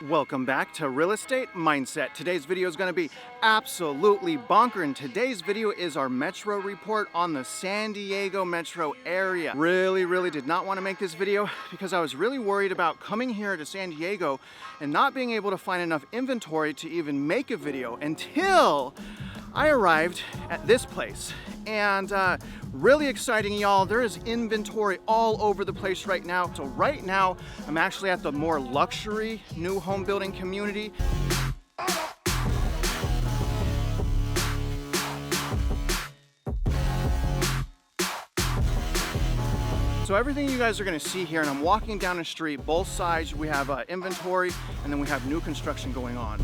Welcome back to Real Estate Mindset. Today's video is going to be absolutely bonker, and today's video is our metro report on the San Diego metro area. Really did not want to make this video because I was really worried about coming here to San Diego and not being able to find enough inventory to even make a video until I arrived at this place. And really exciting, y'all. There is inventory all over the place right now. So right now, I'm actually at the more luxury new home building community. So everything you guys are gonna see here, and I'm walking down the street, both sides we have inventory, and then we have new construction going on.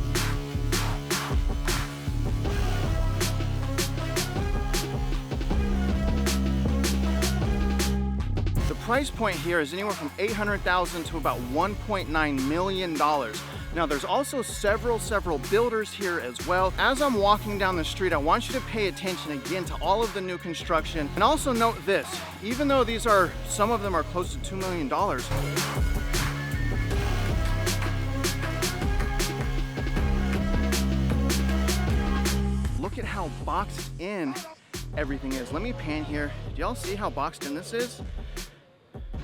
The price point here is anywhere from $800,000 to about $1.9 million. Now there's also several builders here as well. As I'm walking down the street, I want you to pay attention again to all of the new construction. And also note this, even though these are, some of them are close to $2 million, look at how boxed in everything is. Let me pan here. Do y'all see how boxed in this is?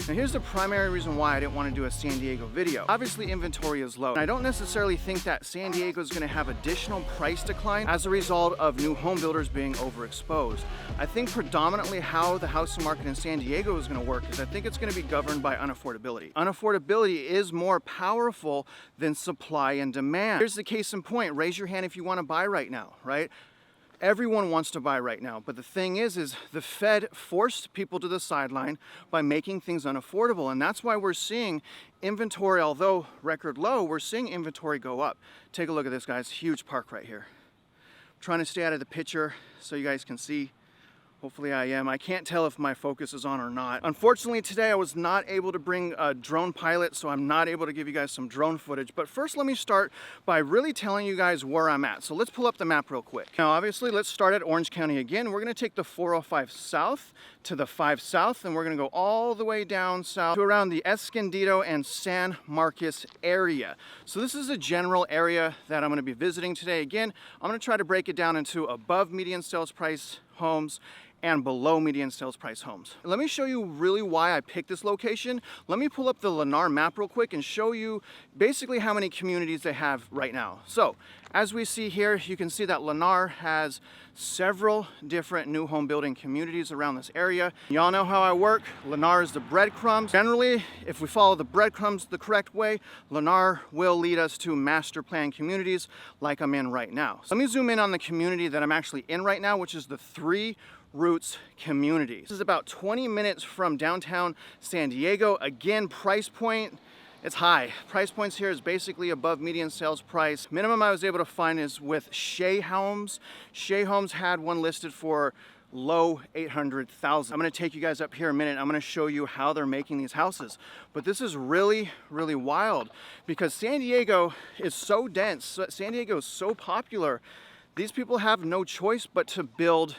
Now here's the primary reason why I didn't want to do a San Diego video. Obviously inventory is low. And I don't necessarily think that San Diego is going to have additional price decline as a result of new home builders being overexposed. I think predominantly how the housing market in San Diego is going to work is I think it's going to be governed by unaffordability. Unaffordability is more powerful than supply and demand. Here's the case in point. Raise your hand if you want to buy right now, right? Everyone wants to buy right now, but the thing is the Fed forced people to the sideline by making things unaffordable, and that's why we're seeing inventory, although record low, we're seeing inventory go up. Take a look at this, guys. Huge park right here. I'm trying to stay out of the picture so you guys can see. Hopefully I am. I can't tell if my focus is on or not. Unfortunately today I was not able to bring a drone pilot, so I'm not able to give you guys some drone footage. But first let me start by really telling you guys where I'm at. So let's pull up the map real quick. Now obviously let's start at Orange County again. We're gonna take the 405 south to the 5 south, and we're gonna go all the way down south to around the Escondido and San Marcos area. So this is a general area that I'm gonna be visiting today. Again, I'm gonna try to break it down into above median sales price homes and below median sales price homes. Let me show you really why I picked this location. Let me pull up the Lennar map real quick and show you basically how many communities they have right now. So as we see here, you can see that Lennar has several different new home building communities around this area. Y'all know how I work. Lennar is the breadcrumbs. Generally, if we follow the breadcrumbs the correct way, Lennar will lead us to master plan communities like I'm in right now. So let me zoom in on the community that I'm actually in right now, which is the Three Roots community. This is about 20 minutes from downtown San Diego. Again, price point, it's high. Price points here is basically above median sales price. Minimum I was able to find is with Shea Homes. Shea Homes had one listed for low 800,000. I'm gonna take you guys up here in a minute. I'm gonna show you how they're making these houses. But this is really wild because San Diego is so dense. San Diego is so popular. These people have no choice but to build,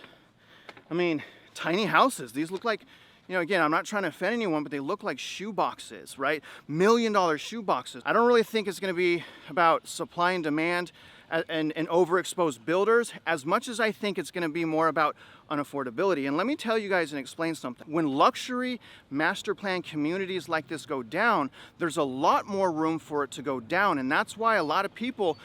I mean, tiny houses. These look like, you know, again, I'm not trying to offend anyone, but they look like shoe boxes, right? $1 million shoe boxes. I don't really think it's gonna be about supply and demand and overexposed builders as much as I think it's gonna be more about unaffordability. And let me tell you guys and explain something. When luxury master plan communities like this go down, there's a lot more room for it to go down. And that's why a lot of people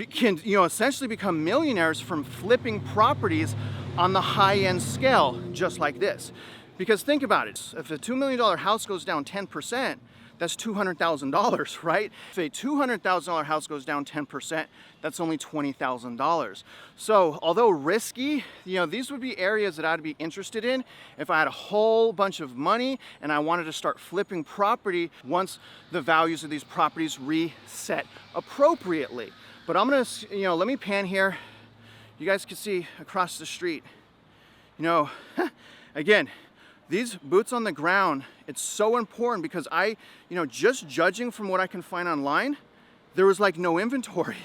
can, you know, essentially become millionaires from flipping properties on the high-end scale, just like this. Because think about it, if a $2 million house goes down 10%, that's $200,000, right? If a $200,000 house goes down 10%, that's only $20,000. So although risky, you know, these would be areas that I'd be interested in if I had a whole bunch of money and I wanted to start flipping property once the values of these properties reset appropriately. But I'm gonna, you know, let me pan here. You guys can see across the street, you know, again, these boots on the ground, it's so important because you know, just judging from what I can find online, there was like no inventory.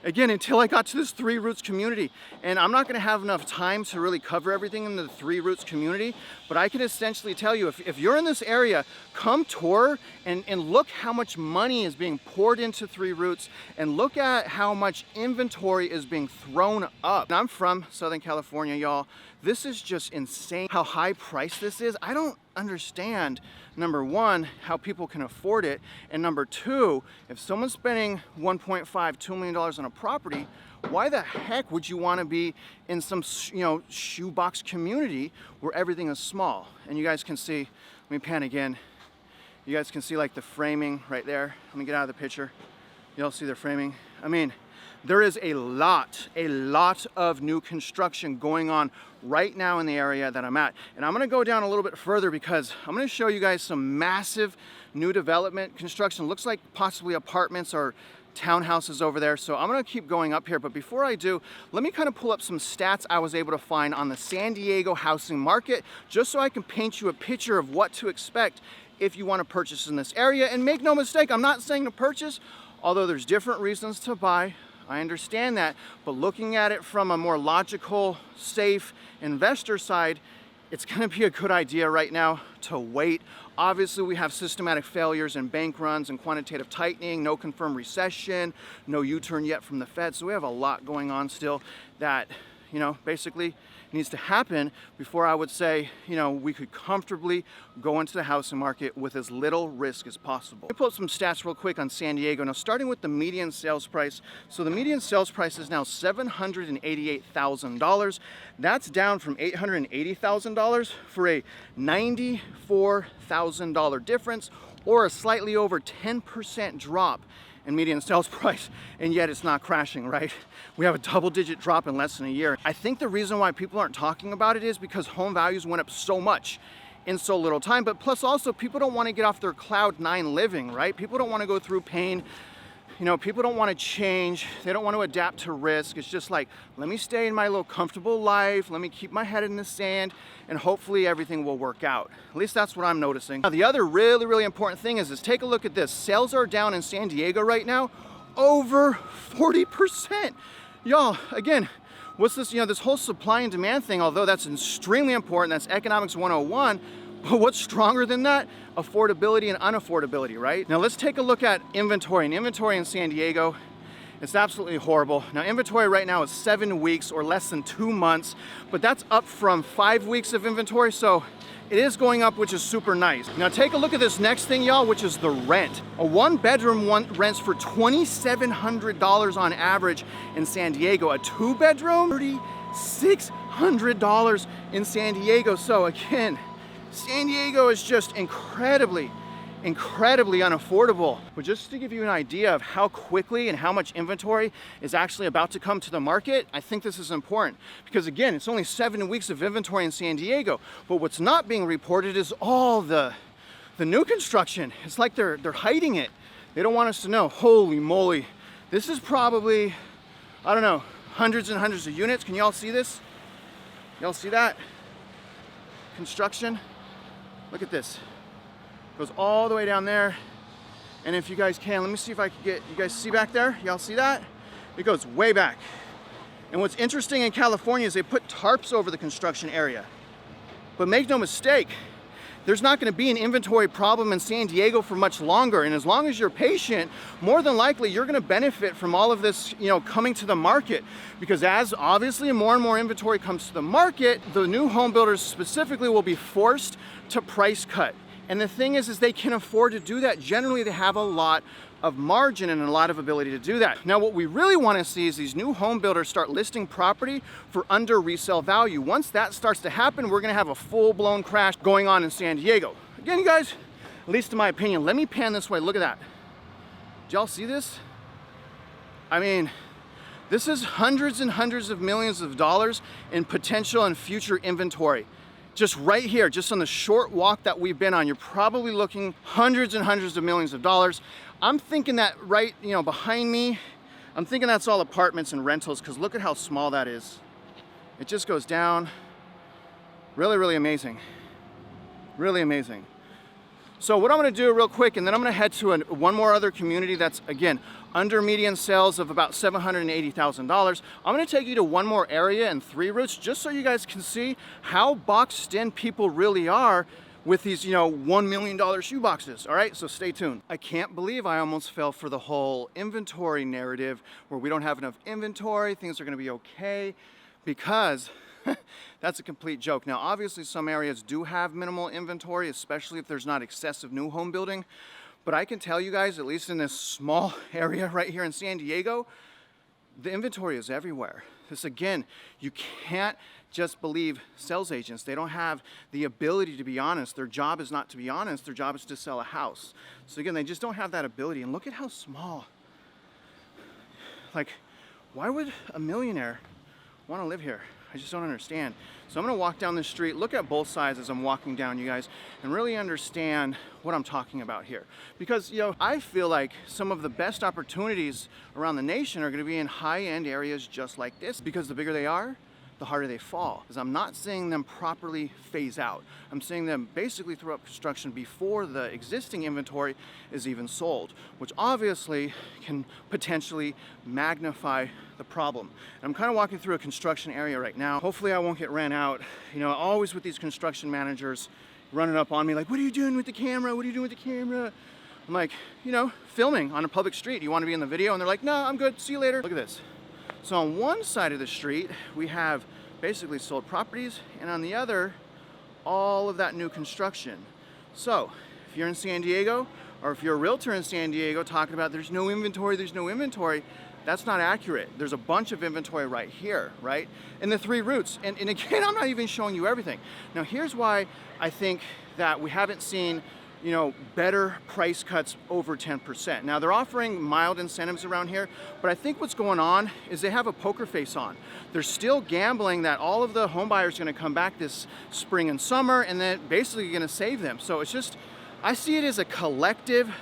Again, until I got to this Three Roots community. And I'm not gonna have enough time to really cover everything in the Three Roots community, but I can essentially tell you, if you're in this area, come tour and look how much money is being poured into Three Roots, and look at how much inventory is being thrown up. And I'm from Southern California, y'all. This is just insane how high priced this is. I don't understand, number one, how people can afford it, and number two, if someone's spending $1.5, $2 million on a property, why the heck would you want to be in some, you know, shoebox community where everything is small? And you guys can see, let me pan again. You guys can see like the framing right there. Let me get out of the picture. Y'all see the framing? I mean, there is a lot of new construction going on right now in the area that I'm at. And I'm gonna go down a little bit further because I'm gonna show you guys some massive new development construction. Looks like possibly apartments or townhouses over there. So I'm gonna keep going up here. But before I do, let me kind of pull up some stats I was able to find on the San Diego housing market, just so I can paint you a picture of what to expect if you wanna purchase in this area. And make no mistake, I'm not saying to purchase, although there's different reasons to buy. I understand that, but looking at it from a more logical, safe investor side, it's gonna be a good idea right now to wait. Obviously, we have systematic failures and bank runs and quantitative tightening, no confirmed recession, no U-turn yet from the Fed. So we have a lot going on still that, you know, basically needs to happen before I would say, you know, we could comfortably go into the housing market with as little risk as possible. Let me pull up some stats real quick on San Diego. Now, starting with the median sales price. So the median sales price is now $788,000. That's down from $880,000 for a $94,000 difference, or a slightly over 10% drop in median sales price, and yet it's not crashing, right? We have a double-digit drop in less than a year. I think the reason why people aren't talking about it is because home values went up so much in so little time, but plus also people don't want to get off their cloud nine living, right? People don't want to go through pain. You know, people don't want to change. They don't want to adapt to risk. It's just like, let me stay in my little comfortable life. Let me keep my head in the sand, and hopefully everything will work out. At least that's what I'm noticing. Now, the other really important thing is take a look at this. Sales are down in San Diego right now, over 40%. Y'all, again, what's this, you know, this whole supply and demand thing, although that's extremely important, that's economics 101, but what's stronger than that? Affordability and unaffordability, right? Now let's take a look at inventory. And inventory in San Diego, it's absolutely horrible. Now inventory right now is 7 weeks or less than 2 months, but that's up from 5 weeks of inventory, so it is going up, which is super nice. Now take a look at this next thing, y'all, which is the rent. A one-bedroom rents for $2,700 on average in San Diego. A two-bedroom, $3,600 in San Diego. So again, San Diego is just incredibly unaffordable. But just to give you an idea of how quickly and how much inventory is actually about to come to the market, I think this is important. Because again, it's only 7 weeks of inventory in San Diego, but what's not being reported is all the new construction. It's like they're hiding it. They don't want us to know. Holy moly. This is probably, I don't know, hundreds and hundreds of units. Can y'all see this? Y'all see that? Construction. Look at this. Goes all the way down there. And if you guys can, let me see if I can get, you guys see back there? Y'all see that? It goes way back. And what's interesting in California is they put tarps over the construction area. But make no mistake, there's not going to be an inventory problem in San Diego for much longer. And as long as you're patient, more than likely you're going to benefit from all of this, you know, coming to the market. Because as obviously more and more inventory comes to the market, the new home builders specifically will be forced to price cut. And the thing is they can afford to do that. Generally, they have a lot of margin and a lot of ability to do that. Now, what we really want to see is these new home builders start listing property for under resale value. Once that starts to happen, we're going to have a full-blown crash going on in San Diego. Again, you guys, at least in my opinion, let me pan this way. Look at that. Did y'all see this? I mean, this is hundreds and hundreds of millions of dollars in potential and future inventory. Just right here, just on the short walk that we've been on, you're probably looking hundreds and hundreds of millions of dollars. I'm thinking that right, you know, behind me, I'm thinking that's all apartments and rentals, because look at how small that is. It just goes down. Really amazing. Really amazing. So what I'm gonna do real quick, and then I'm gonna head to one more other community that's, again, under median sales of about $780,000. I'm gonna take you to one more area in 3 routes, just so you guys can see how boxed in people really are with these, $1 million shoe boxes. All right, so stay tuned. I can't believe I almost fell for the whole inventory narrative where we don't have enough inventory, things are gonna be okay, because that's a complete joke. Now, obviously some areas do have minimal inventory, especially if there's not excessive new home building. But I can tell you guys, at least in this small area right here in San Diego, the inventory is everywhere. This, again, you can't just believe sales agents. They don't have the ability to be honest. Their job is not to be honest. Their job is to sell a house. So again, they just don't have that ability. And look at how small. Like, why would a millionaire want to live here? I just don't understand. So I'm gonna walk down the street, look at both sides as I'm walking down, you guys, and really understand what I'm talking about here. Because, I feel like some of the best opportunities around the nation are gonna be in high-end areas just like this, because the bigger they are, the harder they fall. Because I'm not seeing them properly phase out. I'm seeing them basically throw up construction before the existing inventory is even sold, which obviously can potentially magnify the problem. I'm kind of walking through a construction area right now. Hopefully I won't get ran out. Always with these construction managers running up on me like, what are you doing with the camera? What are you doing with the camera? I'm like, filming on a public street. You want to be in the video? And they're like, no, I'm good. See you later. Look at this. So on one side of the street, we have basically sold properties, and on the other, all of that new construction. So if you're in San Diego, or if you're a realtor in San Diego talking about there's no inventory, that's not accurate. There's a bunch of inventory right here, right? In the 3 routes. And again, I'm not even showing you everything. Now here's why I think that we haven't seen better price cuts over 10%. Now they're offering mild incentives around here, but I think what's going on is they have a poker face on. They're still gambling that all of the home buyers are gonna come back this spring and summer, and then basically gonna save them. So it's just, I see it as a collective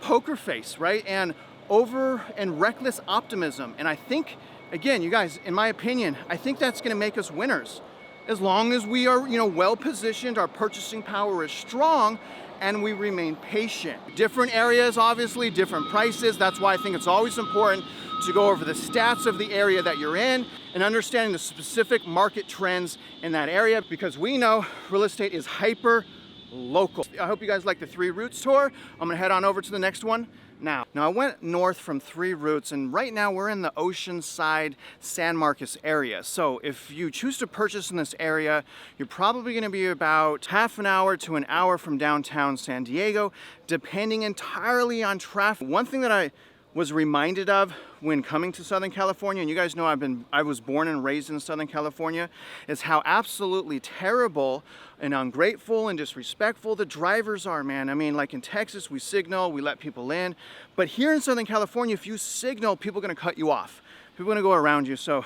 poker face, right? And reckless optimism. And I think, again, you guys, in my opinion, I think that's gonna make us winners. As long as we are, well positioned, our purchasing power is strong, and we remain patient. Different areas, obviously, different prices. That's why I think it's always important to go over the stats of the area that you're in and understanding the specific market trends in that area, because we know real estate is hyper local. I hope you guys like the 3 routes tour. I'm gonna head on over to the next one now. Now I went north from 3 routes, and right now we're in the Oceanside San Marcos area. So if you choose to purchase in this area, you're probably gonna be about half an hour to an hour from downtown San Diego, depending entirely on traffic. One thing that I was reminded of when coming to Southern California, and you guys know I was born and raised in Southern California, is how absolutely terrible and ungrateful and disrespectful the drivers are, man. I mean, like in Texas, we signal, we let people in, but here in Southern California, if you signal, people are gonna cut you off. People are gonna go around you. So,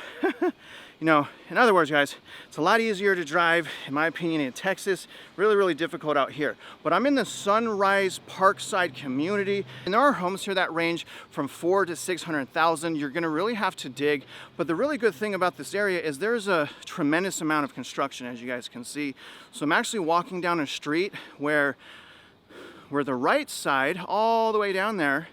in other words, guys, it's a lot easier to drive, in my opinion, in Texas. Really, really difficult out here. But I'm in the Sunrise Parkside community, and there are homes here that range from 400,000 to 600,000. You're gonna really have to dig. But the really good thing about this area is there's a tremendous amount of construction, as you guys can see. So I'm actually walking down a street where the right side, all the way down there,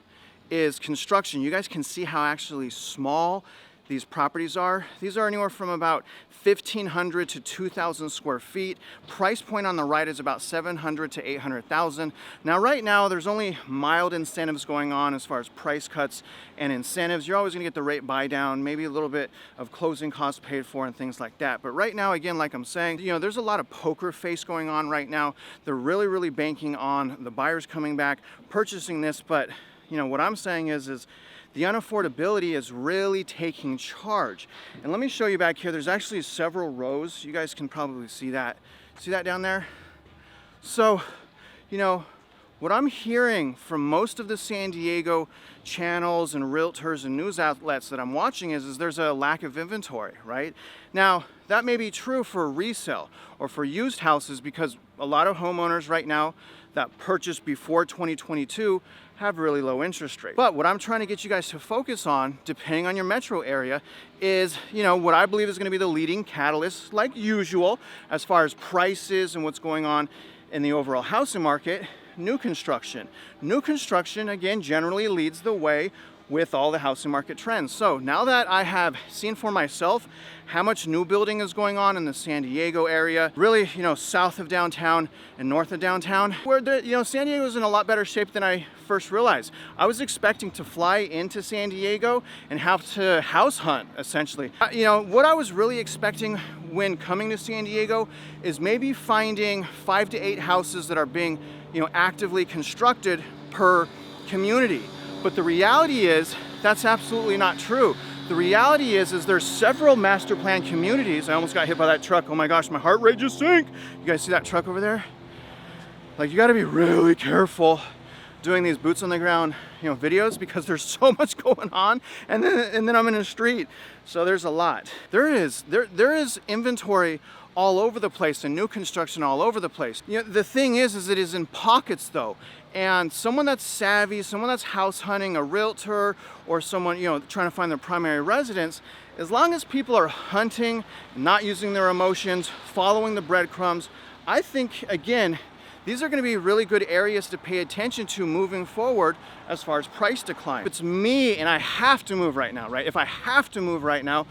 is construction. You guys can see how actually small these properties are. These are anywhere from about 1,500 to 2,000 square feet. Price point on the right is about 700 to 800,000. Now, right now, there's only mild incentives going on as far as price cuts and incentives. You're always gonna get the rate buy down, maybe a little bit of closing costs paid for and things like that. But right now, again, like I'm saying, there's a lot of poker face going on right now. They're really, really banking on the buyers coming back, purchasing this. But, what I'm saying is the unaffordability is really taking charge. And let me show you back here, there's actually several rows. You guys can probably see that. See that down there? So, what I'm hearing from most of the San Diego channels and realtors and news outlets that I'm watching is there's a lack of inventory, right? Now, that may be true for resale or for used houses, because a lot of homeowners right now that purchased before 2022 have really low interest rates. But what I'm trying to get you guys to focus on, depending on your metro area, is what I believe is going to be the leading catalyst, like usual, as far as prices and what's going on in the overall housing market, new construction. New construction, again, generally leads the way with all the housing market trends. So now that I have seen for myself how much new building is going on in the San Diego area, really, south of downtown and north of downtown, where San Diego is in a lot better shape than I first realized. I was expecting to fly into San Diego and have to house hunt, essentially. What I was really expecting when coming to San Diego is maybe finding 5 to 8 houses that are being, actively constructed per community. But the reality is that's absolutely not true. The reality is there's several master plan communities. I almost got hit by that truck. Oh my gosh, my heart rate just sank. You guys see that truck over there? Like, you got to be really careful doing these boots on the ground, videos, because there's so much going on, and then I'm in the street. So there's a lot. There is inventory all over the place and new construction all over the place. The thing is it is in pockets though. And someone that's savvy, someone that's house hunting, a realtor, or someone, trying to find their primary residence, as long as people are hunting, not using their emotions, following the breadcrumbs, I think, again, these are going to be really good areas to pay attention to moving forward as far as price decline. If it's me and I have to move right now, right? If I have to move right now,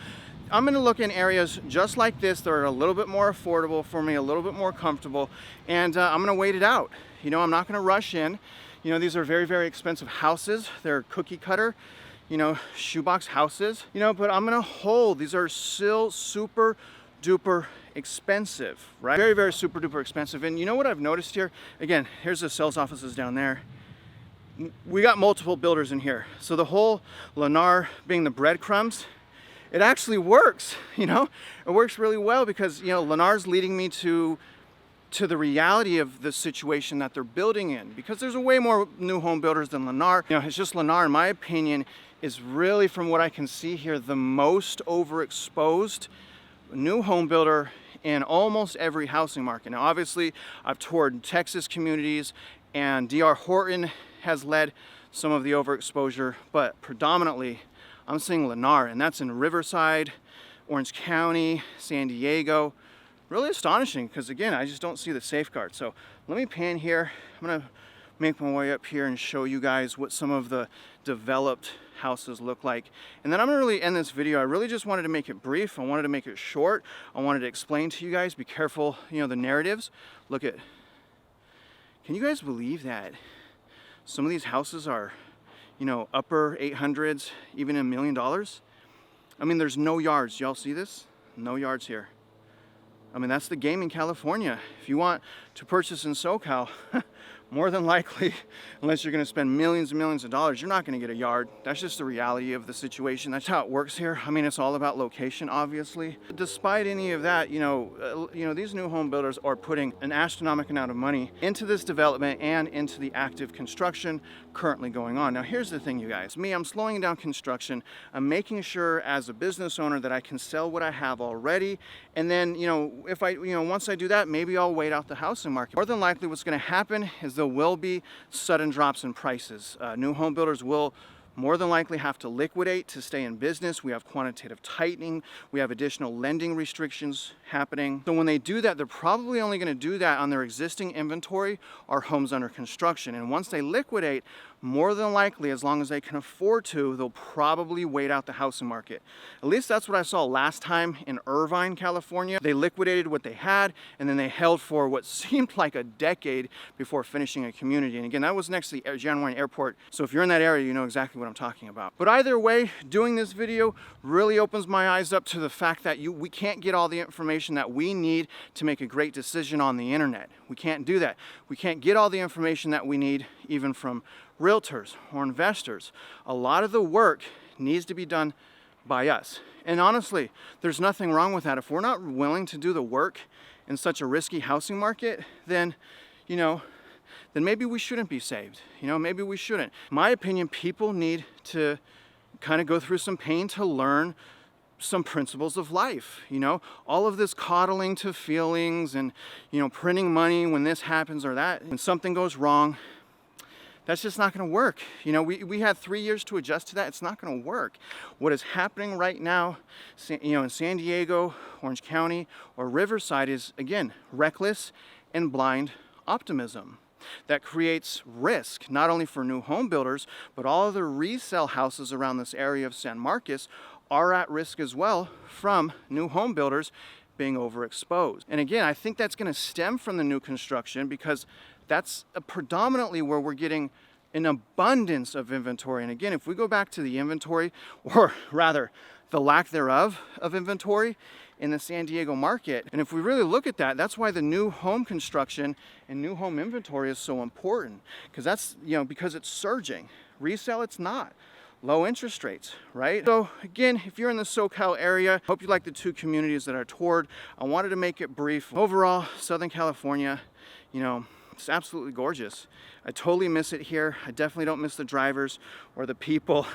I'm going to look in areas just like this that are a little bit more affordable for me, a little bit more comfortable, and I'm going to wait it out. I'm not going to rush in. These are very, very expensive houses. They're cookie cutter, shoebox houses, but I'm going to hold. These are still super duper expensive, right? Very, very super duper expensive. And you know what I've noticed here? Again, here's the sales offices down there. We got multiple builders in here. So the whole Lennar being the breadcrumbs, it actually works, It works really well because, Lennar's leading me to the reality of the situation that they're building in, because there's a way more new home builders than Lennar. It's just Lennar, in my opinion, is really, from what I can see here, the most overexposed new home builder in almost every housing market. Now, obviously, I've toured Texas communities, and D.R. Horton has led some of the overexposure, but predominantly, I'm seeing Lennar, and that's in Riverside, Orange County, San Diego. Really astonishing, because again, I just don't see the safeguard. So let me pan here. I'm gonna make my way up here and show you guys what some of the developed houses look like. And then I'm gonna really end this video. I really just wanted to make it brief. I wanted to make it short. I wanted to explain to you guys, be careful, the narratives. Look at, can you guys believe that some of these houses are, upper 800s, even $1 million? I mean, there's no yards. Y'all see this? No yards here. I mean, that's the game in California. If you want to purchase in SoCal, more than likely, unless you're going to spend millions and millions of dollars, you're not going to get a yard. That's just the reality of the situation. That's how it works here. I mean, it's all about location, obviously. Despite any of that, these new home builders are putting an astronomical amount of money into this development and into the active construction currently going on. Now, here's the thing, you guys. I'm slowing down construction. I'm making sure as a business owner that I can sell what I have already. And then, if once I do that, maybe I'll wait out the housing market. More than likely, what's going to happen is there will be sudden drops in prices. New home builders will more than likely have to liquidate to stay in business. We have quantitative tightening. We have additional lending restrictions happening. So when they do that, they're probably only going to do that on their existing inventory or homes under construction. And once they liquidate, more than likely, as long as they can afford to, they'll probably wait out the housing market. At least that's what I saw last time in Irvine, California. They liquidated what they had, and then they held for what seemed like a decade before finishing a community. And again, that was next to the Gentry airport. So if you're in that area, you know exactly what I'm talking about. But either way, doing this video really opens my eyes up to the fact that we can't get all the information that we need to make a great decision on the internet. We can't do that. We can't get all the information that we need even from realtors or investors. A lot of the work needs to be done by us. And honestly, there's nothing wrong with that. If we're not willing to do the work in such a risky housing market, then maybe we shouldn't be saved. Maybe we shouldn't. In my opinion, people need to kind of go through some pain to learn some principles of life. All of this coddling to feelings and, printing money when this happens or that, when something goes wrong, that's just not going to work. We had 3 years to adjust to that. It's not going to work. What is happening right now, in San Diego, Orange County, or Riverside is, again, reckless and blind optimism. that creates risk, not only for new home builders, but all of the resale houses around this area of San Marcos are at risk as well from new home builders being overexposed. And again, I think that's going to stem from the new construction, because that's predominantly where we're getting an abundance of inventory. And again, if we go back to the inventory, or rather the lack thereof of inventory in the San Diego market, and if we really look at that, that's why the new home construction and new home inventory is so important, because that's, because it's surging. Resale, it's not. Low interest rates, right? So again, if you're in the SoCal area, hope you like the two communities that I toured. I wanted to make it brief. Overall, Southern California, it's absolutely gorgeous. I totally miss it here. I definitely don't miss the drivers or the people,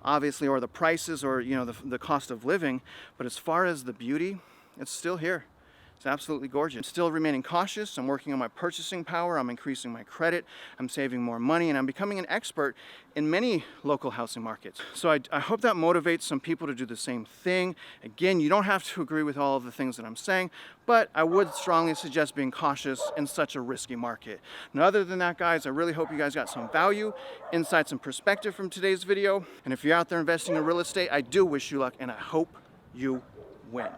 obviously, or the prices, or the cost of living. But as far as the beauty, it's still here. It's absolutely gorgeous. I'm still remaining cautious. I'm working on my purchasing power. I'm increasing my credit. I'm saving more money, and I'm becoming an expert in many local housing markets. So I hope that motivates some people to do the same thing. Again, you don't have to agree with all of the things that I'm saying, but I would strongly suggest being cautious in such a risky market. Now, other than that, guys, I really hope you guys got some value, insights, and perspective from today's video. And if you're out there investing in real estate, I do wish you luck, and I hope you win.